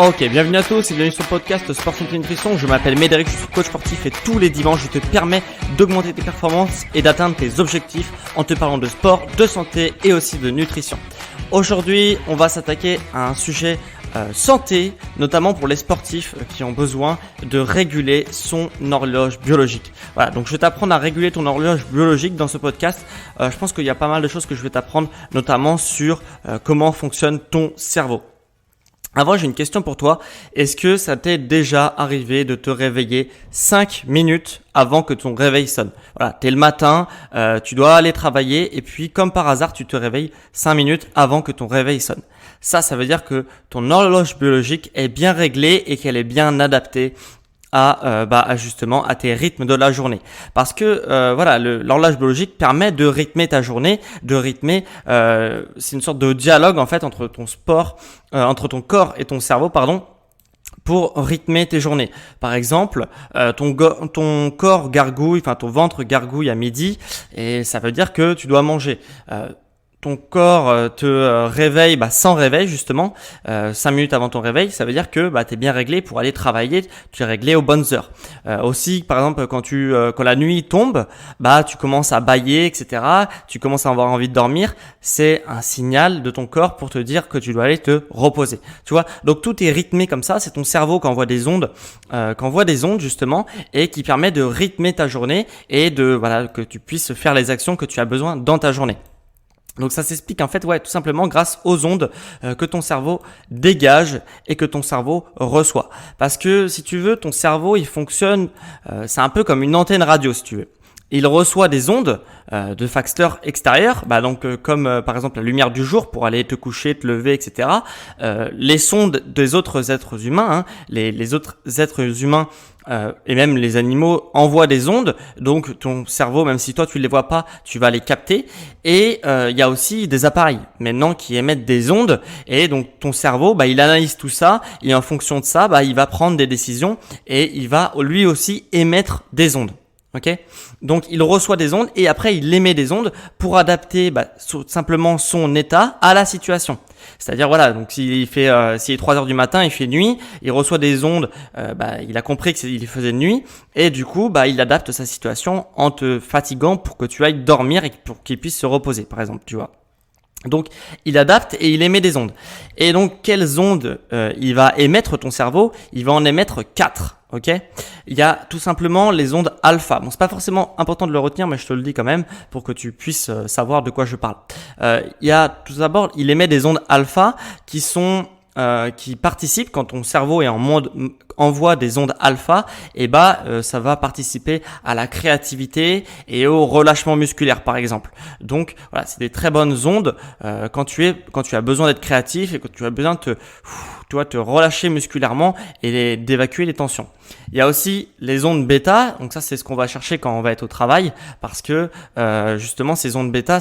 Ok, bienvenue à tous et bienvenue sur le podcast Sport Santé Nutrition. Je m'appelle Médéric, je suis coach sportif et tous les dimanches je te permets d'augmenter tes performances et d'atteindre tes objectifs en te parlant de sport, de santé et aussi de nutrition. Aujourd'hui, on va s'attaquer à un sujet santé, notamment pour les sportifs qui ont besoin de réguler son horloge biologique. Voilà, donc je vais t'apprendre à réguler ton horloge biologique dans ce podcast. Je pense qu'il y a pas mal de choses que je vais t'apprendre, notamment sur comment fonctionne ton cerveau. Avant, j'ai une question pour toi. Est-ce que ça t'est déjà arrivé de te réveiller 5 minutes avant que ton réveil sonne? Voilà, t'es le matin, tu dois aller travailler et puis comme par hasard, tu te réveilles 5 minutes avant que ton réveil sonne. Ça veut dire que ton horloge biologique est bien réglée et qu'elle est bien adaptée à justement à tes rythmes de la journée, parce que l'horloge biologique permet de rythmer ta journée, c'est une sorte de dialogue en fait entre ton corps et ton cerveau pour rythmer tes journées. Par exemple, ton corps gargouille, ton ventre gargouille à midi et ça veut dire que tu dois manger. Ton corps te réveille sans réveil justement, 5 minutes avant ton réveil, ça veut dire que tu es bien réglé pour aller travailler, tu es réglé aux bonnes heures. Aussi, par exemple, quand la nuit tombe, tu commences à bâiller, etc. Tu commences à avoir envie de dormir, c'est un signal de ton corps pour te dire que tu dois aller te reposer. Tu vois, donc tout est rythmé comme ça, c'est ton cerveau qui envoie des ondes justement et qui permet de rythmer ta journée et que tu puisses faire les actions que tu as besoin dans ta journée. Donc ça s'explique en fait tout simplement grâce aux ondes que ton cerveau dégage et que ton cerveau reçoit. Parce que si tu veux, ton cerveau il fonctionne, c'est un peu comme une antenne radio si tu veux. Il reçoit des ondes de facteurs extérieurs, comme par exemple la lumière du jour pour aller te coucher, te lever, etc. Les sondes des autres êtres humains, les autres êtres humains et même les animaux envoient des ondes, donc ton cerveau, même si toi tu ne les vois pas, tu vas les capter. Et il y a aussi des appareils maintenant qui émettent des ondes, et donc ton cerveau, il analyse tout ça, et en fonction de ça, il va prendre des décisions et il va lui aussi émettre des ondes. Ok, donc il reçoit des ondes et après il émet des ondes pour adapter simplement son état à la situation. C'est-à-dire donc s'il est 3 heures du matin, il fait nuit, il reçoit des ondes, il a compris qu'il faisait nuit et du coup il adapte sa situation en te fatiguant pour que tu ailles dormir et pour qu'il puisse se reposer par exemple, tu vois. Donc il adapte et il émet des ondes. Et donc quelles ondes il va émettre ton cerveau? Il va en émettre 4. Ok, il y a tout simplement les ondes alpha. Bon, c'est pas forcément important de le retenir, mais je te le dis quand même pour que tu puisses savoir de quoi je parle. Il y a tout d'abord, il émet des ondes alpha qui participent quand ton cerveau est en mode envoie des ondes alpha, ça va participer à la créativité et au relâchement musculaire par exemple. Donc voilà, c'est des très bonnes ondes quand tu as besoin d'être créatif et que tu as besoin de te relâcher musculairement et d'évacuer les tensions. Il y a aussi les ondes bêta, donc ça c'est ce qu'on va chercher quand on va être au travail parce que justement ces ondes bêta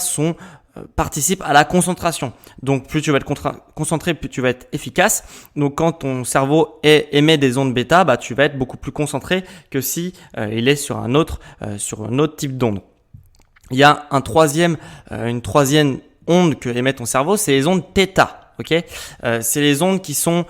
participent à la concentration. Donc plus tu vas être concentré, plus tu vas être efficace. Donc quand ton cerveau émet des ondes bêta, tu vas être beaucoup plus concentré que si il est sur un autre type d'onde. Il y a une troisième onde que émet ton cerveau, c'est les ondes θ. Ok, c'est les ondes qui sont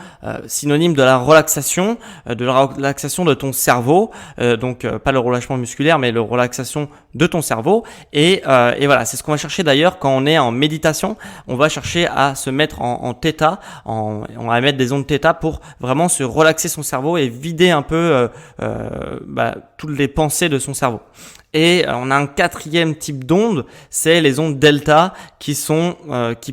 synonymes de la relaxation de ton cerveau, pas le relâchement musculaire, mais la relaxation de ton cerveau. Et voilà, c'est ce qu'on va chercher d'ailleurs quand on est en méditation. On va chercher à se mettre en θ, on va émettre des ondes θ pour vraiment se relaxer son cerveau et vider un peu toutes les pensées de son cerveau. Et on a un 4e type d'ondes, c'est les ondes delta qui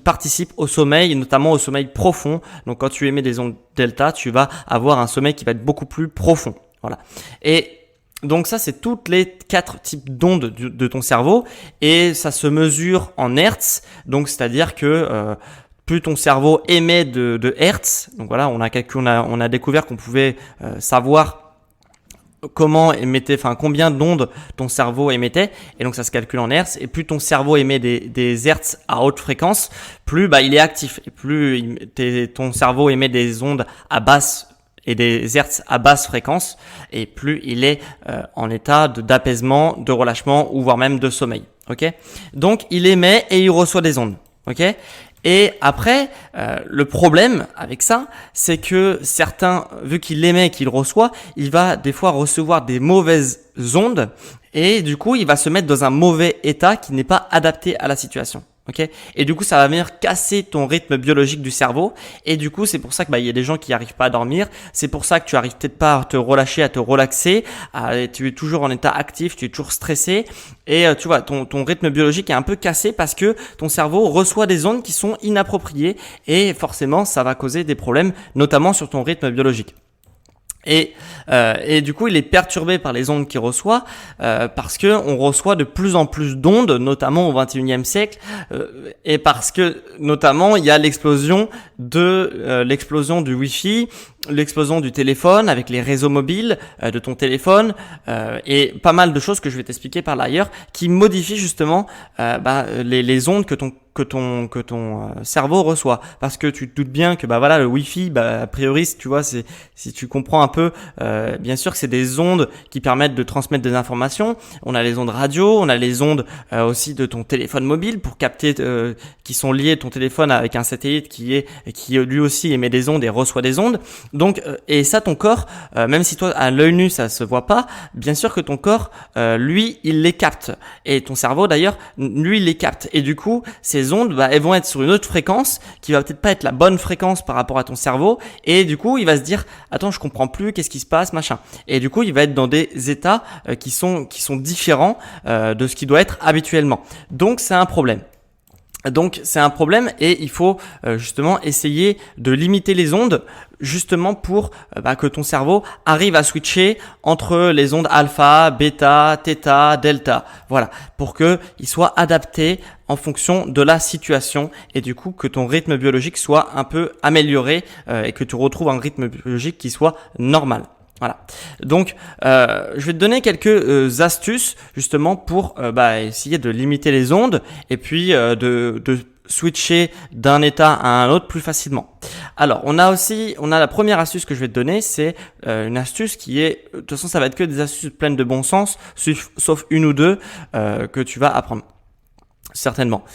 participent au sommeil, notamment au sommeil profond. Donc quand tu émets des ondes delta, tu vas avoir un sommeil qui va être beaucoup plus profond. Voilà. Et donc ça, c'est toutes les 4 types d'ondes de ton cerveau et ça se mesure en hertz. Donc c'est-à-dire que plus ton cerveau émet de hertz, donc voilà, on a découvert qu'on pouvait savoir combien d'ondes ton cerveau émettait, et donc ça se calcule en hertz, et plus ton cerveau émet des hertz à haute fréquence, plus il est actif, et plus ton cerveau émet des ondes à basse et des hertz à basse fréquence, et plus il est en état d'apaisement, de relâchement ou voire même de sommeil. Ok, donc il émet et il reçoit des ondes. Ok, Et après, le problème avec ça, c'est que certains, vu qu'il émet et qu'il reçoit, il va des fois recevoir des mauvaises ondes et du coup, il va se mettre dans un mauvais état qui n'est pas adapté à la situation. Okay, et du coup, ça va venir casser ton rythme biologique du cerveau. Et du coup, c'est pour ça que il y a des gens qui n'arrivent pas à dormir. C'est pour ça que tu arrives peut-être pas à te relâcher, à te relaxer. Tu es toujours en état actif, tu es toujours stressé. Et tu vois, ton rythme biologique est un peu cassé parce que ton cerveau reçoit des ondes qui sont inappropriées. Et forcément, ça va causer des problèmes, notamment sur ton rythme biologique. Et du coup, il est perturbé par les ondes qu'il reçoit parce que on reçoit de plus en plus d'ondes, notamment au 21e siècle, et parce que notamment il y a l'explosion du Wi-Fi, l'explosion du téléphone avec les réseaux mobiles de ton téléphone et pas mal de choses que je vais t'expliquer par là ailleurs qui modifient justement les ondes que ton cerveau reçoit, parce que tu te doutes bien que le Wi-Fi, a priori, tu vois, si tu comprends un peu, bien sûr que c'est des ondes qui permettent de transmettre des informations. On a les ondes radio, on a les ondes aussi de ton téléphone mobile pour capter, qui sont liées ton téléphone avec un satellite qui lui aussi émet des ondes et reçoit des ondes. Donc et ça, ton corps, même si toi à l'œil nu ça se voit pas, bien sûr que ton corps, lui, il les capte, et ton cerveau d'ailleurs, lui, il les capte, et du coup ces ondes, elles vont être sur une autre fréquence qui va peut-être pas être la bonne fréquence par rapport à ton cerveau, et du coup il va se dire attends, je comprends plus, qu'est-ce qui se passe, machin, et du coup il va être dans des états qui sont différents de ce qui doit être habituellement. Donc c'est un problème. Et il faut justement essayer de limiter les ondes, justement pour que ton cerveau arrive à switcher entre les ondes alpha, bêta, theta, delta. Voilà, pour que il soit adapté en fonction de la situation, et du coup que ton rythme biologique soit un peu amélioré et que tu retrouves un rythme biologique qui soit normal. Voilà. Donc, je vais te donner quelques astuces justement pour essayer de limiter les ondes et puis de switcher d'un état à un autre plus facilement. Alors, on a la première astuce que je vais te donner, c'est une astuce qui est, de toute façon, ça va être que des astuces pleines de bon sens, sauf une ou deux que tu vas apprendre certainement.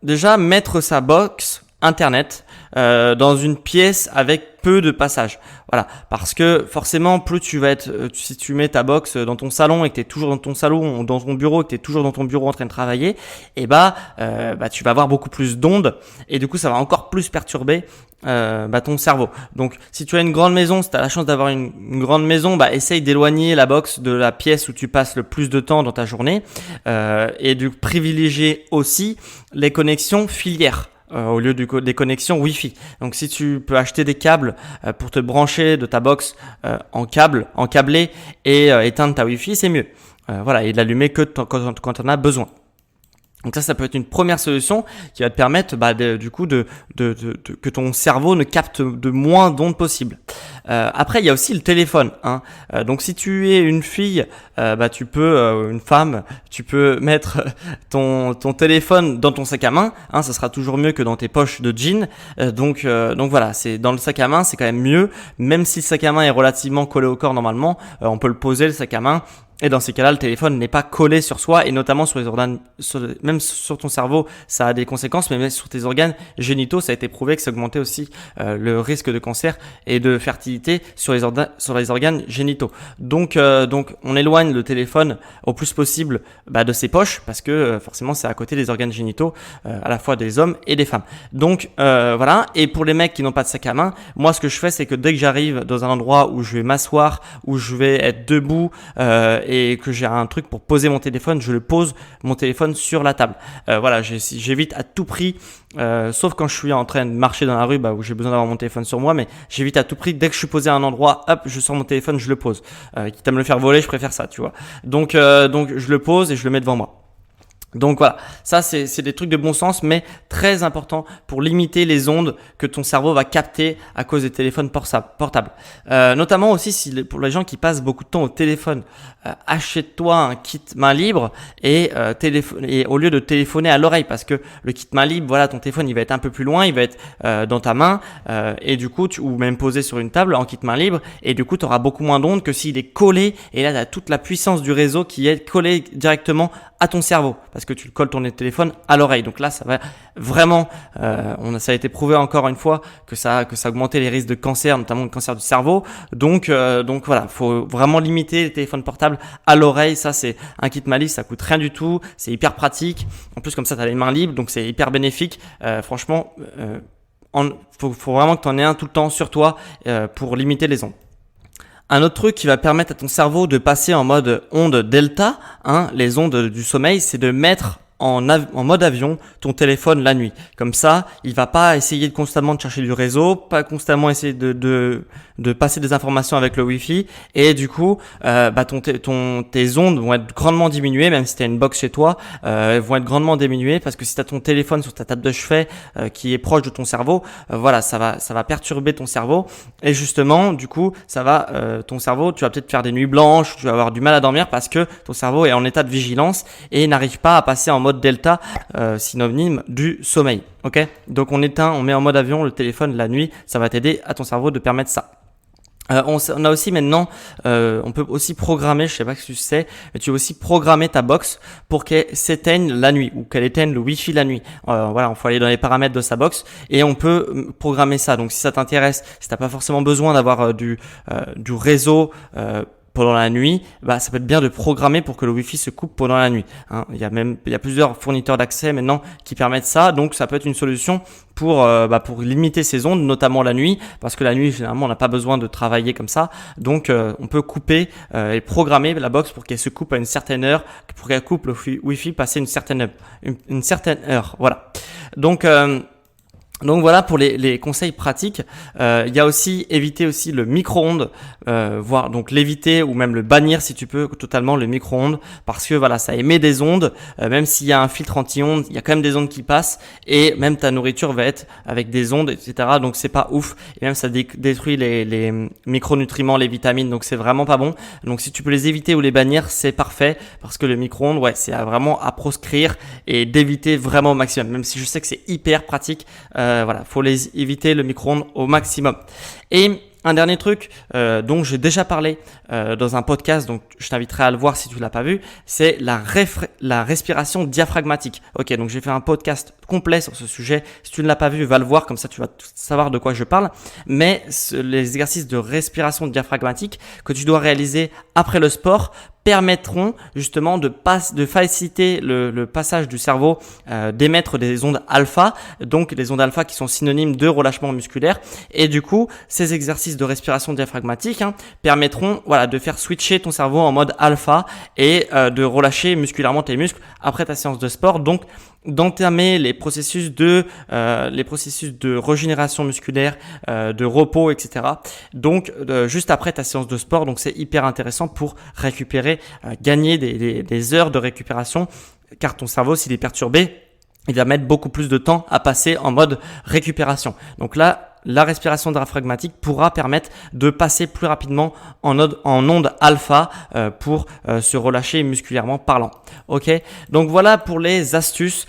Déjà, mettre sa box internet dans une pièce avec peu de passages. Voilà, parce que forcément, plus tu vas être, si tu mets ta box dans ton salon et que tu es toujours dans ton salon ou dans ton bureau et que tu es toujours dans ton bureau en train de travailler, et tu vas avoir beaucoup plus d'ondes, et du coup ça va encore plus perturber ton cerveau. Donc si tu as une grande maison, si tu as la chance d'avoir une grande maison, essaye d'éloigner la box de la pièce où tu passes le plus de temps dans ta journée, et de privilégier aussi les connexions filières au lieu des connexions Wi-Fi. Donc si tu peux acheter des câbles pour te brancher de ta box en câblé et éteindre ta Wi-Fi, c'est mieux. Et de l'allumer que quand tu en as besoin. Donc ça peut être une première solution qui va te permettre que ton cerveau ne capte de moins d'ondes possible. Après, il y a aussi le téléphone. Donc si tu es une fille, tu peux, une femme, tu peux mettre ton téléphone dans ton sac à main. Ça sera toujours mieux que dans tes poches de jean. Donc voilà, c'est dans le sac à main, c'est quand même mieux. Même si le sac à main est relativement collé au corps normalement, on peut le poser le sac à main. Et dans ces cas-là, le téléphone n'est pas collé sur soi, et notamment sur les organes, même sur ton cerveau, ça a des conséquences, mais même sur tes organes génitaux, ça a été prouvé que ça augmentait aussi le risque de cancer et de fertilité sur les organes génitaux. Donc on éloigne le téléphone au plus possible de ses poches, parce que forcément c'est à côté des organes génitaux, à la fois des hommes et des femmes. Donc voilà. Et pour les mecs qui n'ont pas de sac à main, moi ce que je fais, c'est que dès que j'arrive dans un endroit où je vais m'asseoir, où je vais être debout, et que j'ai un truc pour poser mon téléphone, je le pose mon téléphone sur la table. J'évite à tout prix, sauf quand je suis en train de marcher dans la rue où j'ai besoin d'avoir mon téléphone sur moi, mais j'évite à tout prix, dès que je suis posé à un endroit, hop, je sors mon téléphone, je le pose. Quitte à me le faire voler, je préfère ça, tu vois. Donc je le pose et je le mets devant moi. Donc voilà, ça c'est des trucs de bon sens, mais très important pour limiter les ondes que ton cerveau va capter à cause des téléphones portables. Notamment aussi pour les gens qui passent beaucoup de temps au téléphone, achète-toi un kit main libre et au lieu de téléphoner à l'oreille, parce que le kit main libre, voilà, ton téléphone il va être un peu plus loin, il va être dans ta main, et du coup ou même posé sur une table en kit main libre, et du coup tu auras beaucoup moins d'ondes que s'il est collé, et là tu as toute la puissance du réseau qui est collée directement à ton cerveau parce que tu le colles ton téléphone à l'oreille. Donc là, ça va vraiment, ça a été prouvé encore une fois que ça augmentait les risques de cancer, notamment le cancer du cerveau. Donc voilà, faut vraiment limiter les téléphones portables à l'oreille. Ça, c'est un kit Malice, ça coûte rien du tout, c'est hyper pratique. En plus, comme ça, tu as les mains libres, donc c'est hyper bénéfique. Franchement, faut vraiment que tu en aies un tout le temps sur toi pour limiter les ondes. Un autre truc qui va permettre à ton cerveau de passer en mode onde delta, les ondes du sommeil, c'est de mettre en mode avion ton téléphone la nuit. Comme ça, il va pas essayer de constamment de chercher du réseau, pas constamment essayer de passer des informations avec le Wi-Fi, et du coup, tes ondes vont être grandement diminuées, même si tu as une box chez toi, vont être grandement diminuées parce que si tu as ton téléphone sur ta table de chevet qui est proche de ton cerveau, ça va perturber ton cerveau, et justement, du coup, ton cerveau, tu vas peut-être faire des nuits blanches, tu vas avoir du mal à dormir parce que ton cerveau est en état de vigilance et n'arrive pas à passer en mode delta, synonyme du sommeil. Ok, donc on met en mode avion le téléphone la nuit, ça va t'aider à ton cerveau de permettre ça. On a aussi maintenant, on peut aussi programmer, je sais pas si tu sais, mais tu veux aussi programmer ta box pour qu'elle s'éteigne la nuit ou qu'elle éteigne le Wi-Fi la nuit. Voilà, il faut aller dans les paramètres de sa box et on peut programmer ça. Donc si ça t'intéresse, si t'as pas forcément besoin d'avoir du réseau pendant la nuit, ça peut être bien de programmer pour que le Wi-Fi se coupe pendant la nuit. Il y a plusieurs fournisseurs d'accès maintenant qui permettent ça, donc ça peut être une solution pour limiter ces ondes, notamment la nuit, parce que la nuit généralement on n'a pas besoin de travailler comme ça, donc on peut couper et programmer la box pour qu'elle se coupe à une certaine heure, pour qu'elle coupe le Wi-Fi passer une certaine heure. Voilà. Donc voilà pour les conseils pratiques. Il y a aussi éviter aussi le micro-ondes, voire donc l'éviter ou même le bannir si tu peux totalement le micro-ondes, parce que voilà, ça émet des ondes, même s'il y a un filtre anti-ondes, il y a quand même des ondes qui passent, et même ta nourriture va être avec des ondes, etc. Donc c'est pas ouf, et même ça détruit les micronutriments, les vitamines, donc c'est vraiment pas bon. Donc si tu peux les éviter ou les bannir, c'est parfait, parce que le micro-ondes, c'est vraiment à proscrire et d'éviter vraiment au maximum, même si je sais que c'est hyper pratique. Faut les éviter le micro-ondes au maximum. Et un dernier truc dont j'ai déjà parlé dans un podcast, donc je t'inviterai à le voir si tu l'as pas vu, c'est la respiration diaphragmatique. Ok, donc j'ai fait un podcast complet sur ce sujet. Si tu ne l'as pas vu, va le voir, comme ça tu vas savoir de quoi je parle. Mais les exercices de respiration diaphragmatique que tu dois réaliser après le sport permettront justement de faciliter le passage du cerveau, d'émettre des ondes alpha, donc les ondes alpha qui sont synonymes de relâchement musculaire. Et du coup, ces exercices de respiration diaphragmatique permettront de faire switcher ton cerveau en mode alpha et de relâcher musculairement tes muscles après ta séance de sport. Donc d'entamer les processus de régénération musculaire, de repos, etc. Donc juste après ta séance de sport, donc c'est hyper intéressant pour récupérer, gagner des heures de récupération, car ton cerveau, s'il est perturbé, il va mettre beaucoup plus de temps à passer en mode récupération. Donc là, la respiration diaphragmatique pourra permettre de passer plus rapidement en onde alpha pour se relâcher musculairement parlant. Ok, donc voilà pour les astuces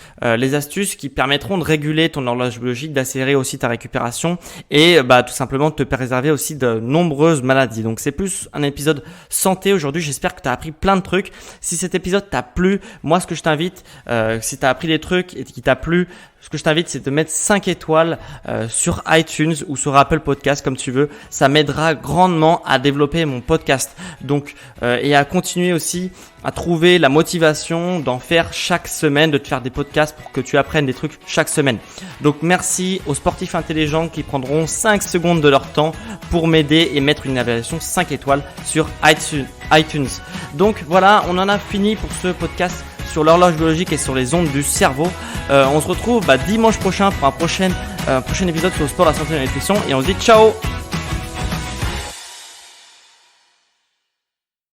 qui permettront de réguler ton horloge biologique, d'accélérer aussi ta récupération et tout simplement de te préserver aussi de nombreuses maladies. Donc c'est plus un épisode santé aujourd'hui. J'espère que tu as appris plein de trucs. Si cet épisode t'a plu, moi ce que je t'invite, si tu as appris des trucs et qui t'a plu, ce que je t'invite, c'est de mettre 5 étoiles sur iTunes ou sur Apple Podcast, comme tu veux. Ça m'aidera grandement à développer mon podcast. Donc, et à continuer aussi à trouver la motivation d'en faire chaque semaine, de te faire des podcasts pour que tu apprennes des trucs chaque semaine. Donc, merci aux sportifs intelligents qui prendront 5 secondes de leur temps pour m'aider et mettre une évaluation 5 étoiles sur iTunes. Donc, voilà, on en a fini pour ce podcast sur l'horloge biologique et sur les ondes du cerveau. On se retrouve dimanche prochain pour un prochain épisode sur le sport, la santé et la nutrition, et on se dit ciao.